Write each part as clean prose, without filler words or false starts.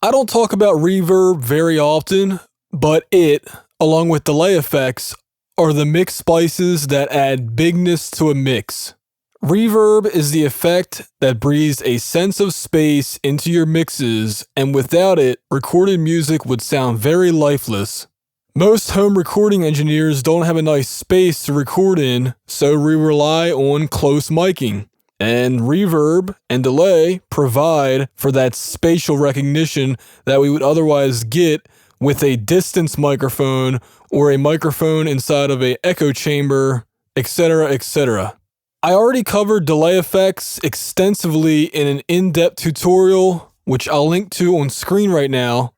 I don't talk about reverb very often, but it, along with delay effects, are the mix spices that add bigness to a mix. Reverb is the effect that breathes a sense of space into your mixes, and without it, recorded music would sound very lifeless. Most home recording engineers don't have a nice space to record in, so we rely on close miking. And reverb and delay provide for that spatial recognition that we would otherwise get with a distance microphone or a microphone inside of an echo chamber, etc., etc. I already covered delay effects extensively in an in-depth tutorial, which I'll link to on screen right now.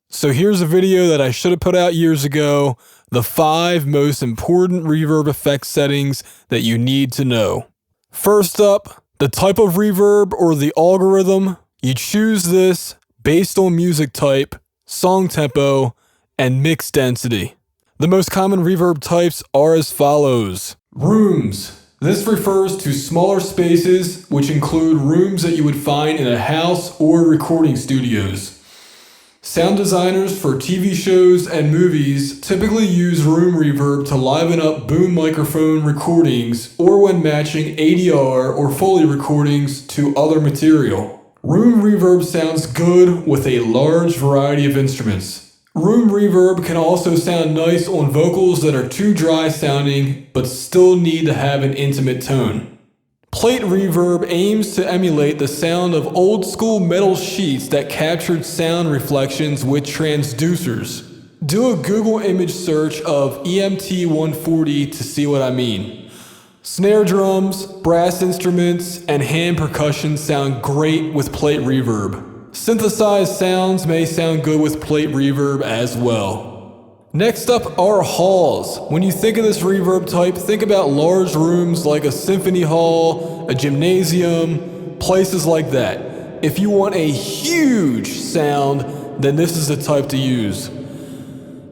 So here's a video that I should have put out years ago, the 5 most important reverb effect settings that you need to know. First up, the type of reverb or the algorithm. You choose this based on music type, song tempo, and mix density. The most common reverb types are as follows. Rooms. This refers to smaller spaces, which include rooms that you would find in a house or recording studios. Sound designers for TV shows and movies typically use room reverb to liven up boom microphone recordings or when matching ADR or Foley recordings to other material. Room reverb sounds good with a large variety of instruments. Room reverb can also sound nice on vocals that are too dry sounding but still need to have an intimate tone. Plate reverb aims to emulate the sound of old school metal sheets that captured sound reflections with transducers. Do a Google image search of EMT 140 to see what I mean. Snare drums, brass instruments, and hand percussion sound great with plate reverb. Synthesized sounds may sound good with plate reverb as well. Next up are halls. When you think of this reverb type, think about large rooms like a symphony hall, a gymnasium, places like that. If you want a huge sound, then this is the type to use.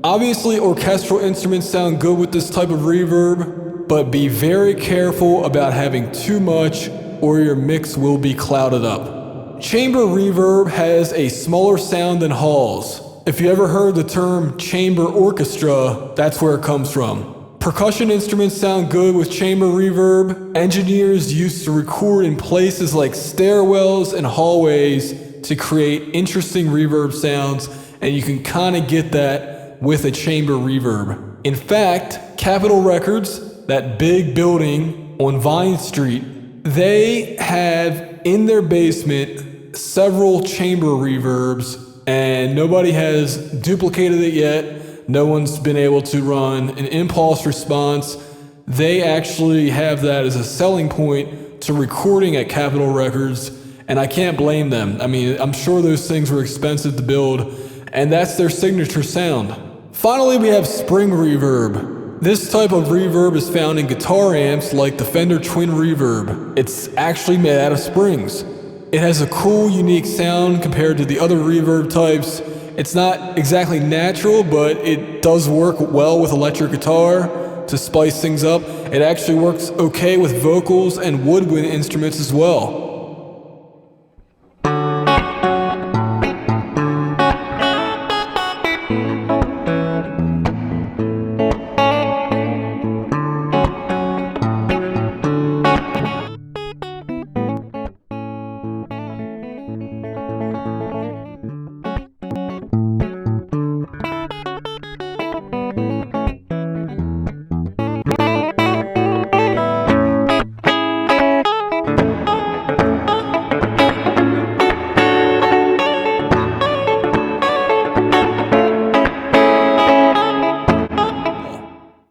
Obviously, orchestral instruments sound good with this type of reverb, but be very careful about having too much or your mix will be clouded up. Chamber reverb has a smaller sound than halls. If you ever heard the term chamber orchestra, that's where it comes from. Percussion instruments sound good with chamber reverb. Engineers used to record in places like stairwells and hallways to create interesting reverb sounds, and you can kind of get that with a chamber reverb. In fact, Capitol Records, that big building on Vine Street, they have in their basement several chamber reverbs, and nobody has duplicated it yet. No one's been able to run an impulse response. They actually have that as a selling point to recording at Capitol Records, and I can't blame them. I mean, I'm sure those things were expensive to build, and that's their signature sound. Finally, we have spring reverb. This type of reverb is found in guitar amps like the Fender Twin Reverb. It's actually made out of springs. It has a cool, unique sound compared to the other reverb types. It's not exactly natural, but it does work well with electric guitar to spice things up. It actually works okay with vocals and woodwind instruments as well.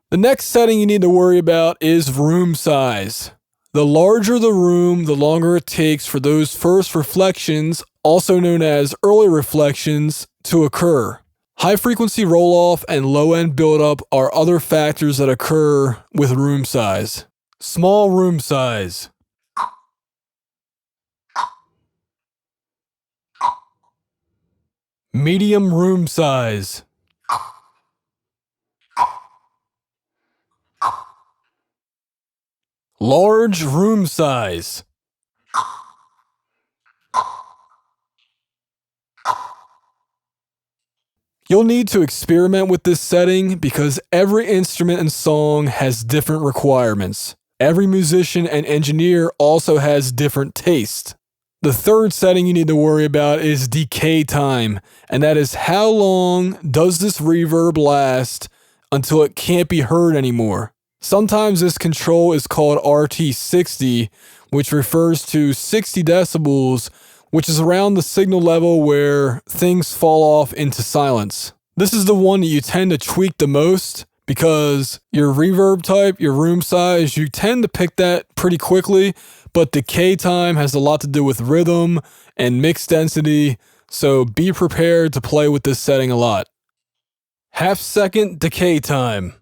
The next setting you need to worry about is room size. The larger the room, the longer it takes for those first reflections, also known as early reflections, to occur. High frequency roll-off and low-end buildup are other factors that occur with room size. Small room size. Medium room size. Large room size. You'll need to experiment with this setting because every instrument and song has different requirements. Every musician and engineer also has different taste. The third setting you need to worry about is decay time, and that is how long does this reverb last until it can't be heard anymore. Sometimes this control is called RT60, which refers to 60 decibels, which is around the signal level where things fall off into silence. This is the one that you tend to tweak the most because your reverb type, your room size, you tend to pick that pretty quickly, but decay time has a lot to do with rhythm and mix density, so be prepared to play with this setting a lot. Half-second decay time.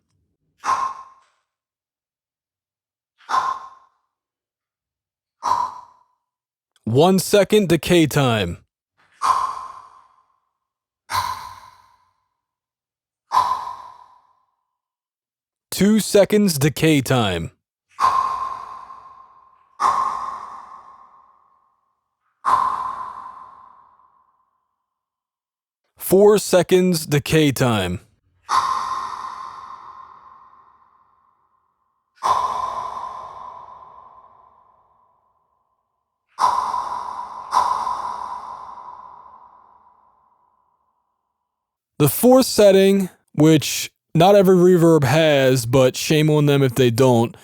One-second decay time. Two seconds decay time. Four seconds decay time. The fourth setting, which not every reverb has, but shame on them if they don't,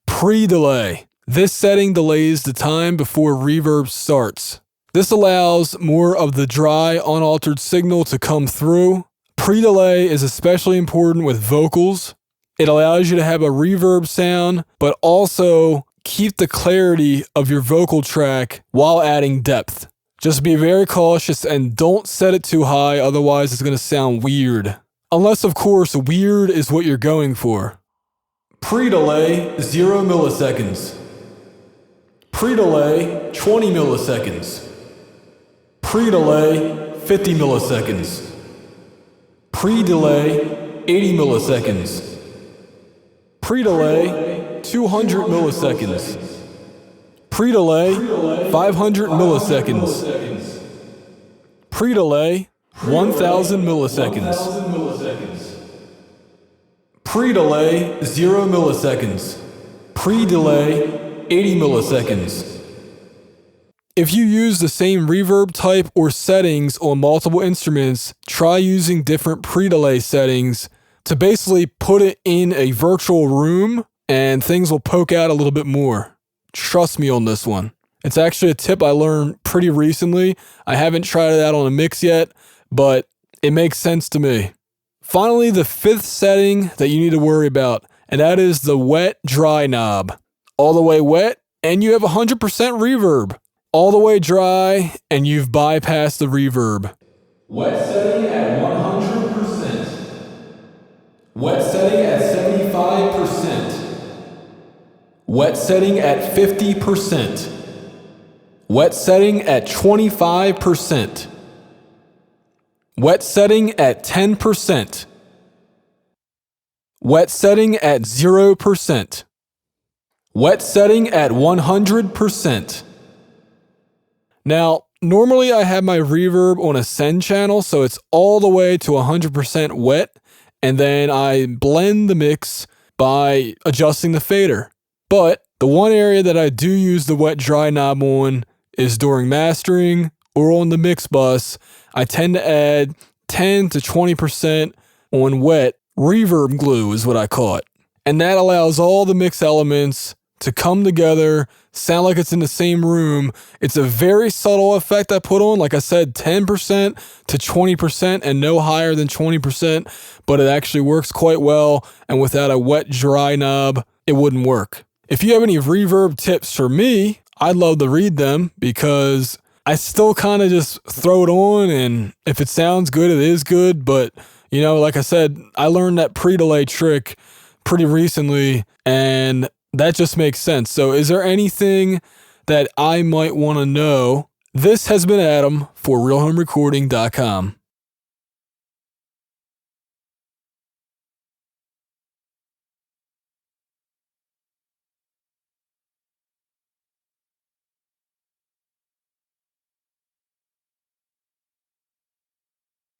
pre-delay. This setting delays the time before reverb starts. This allows more of the dry, unaltered signal to come through. Pre-delay is especially important with vocals. It allows you to have a reverb sound, but also keep the clarity of your vocal track while adding depth. Just be very cautious and don't set it too high, otherwise it's going to sound weird. Unless, of course, weird is what you're going for. Pre-delay, 0 milliseconds. Pre-delay, 20 milliseconds. Pre-delay, 50 milliseconds. Pre-delay, 80 milliseconds. Pre-delay, 200 milliseconds. Pre-delay, 500 milliseconds. Pre-delay, 1000 milliseconds. Pre-delay, 0 milliseconds. Pre-delay, 80 milliseconds. If you use the same reverb type or settings on multiple instruments, try using different pre-delay settings to basically put it in a virtual room and things will poke out a little bit more. Trust me on this one. It's actually a tip I learned pretty recently. I haven't tried it out on a mix yet, but it makes sense to me. Finally, the fifth setting that you need to worry about, and that is the wet-dry knob. All the way wet, and you have 100% reverb. All the way dry, and you've bypassed the reverb. Wet setting at 100%. Wet setting at 75%. Wet setting at 50%. Wet setting at 25%. Wet setting at 10%. Wet setting at 0%. Wet setting at 100%. Now, normally I have my reverb on a send channel, so it's all the way to 100% wet, and then I blend the mix by adjusting the fader. But the one area that I do use the wet-dry knob on is during mastering or on the mix bus. I tend to add 10 to 20% on wet. Reverb glue is what I call it. And that allows all the mix elements to come together, sound like it's in the same room. It's a very subtle effect I put on. Like I said, 10% to 20% and no higher than 20%, but it actually works quite well. And without a wet-dry knob, it wouldn't work. If you have any reverb tips for me, I'd love to read them because I still kind of just throw it on, and if it sounds good, it is good. But, you know, like I said, I learned that pre-delay trick pretty recently, and that just makes sense. So is there anything that I might want to know? This has been Adam for RealHomeRecording.com.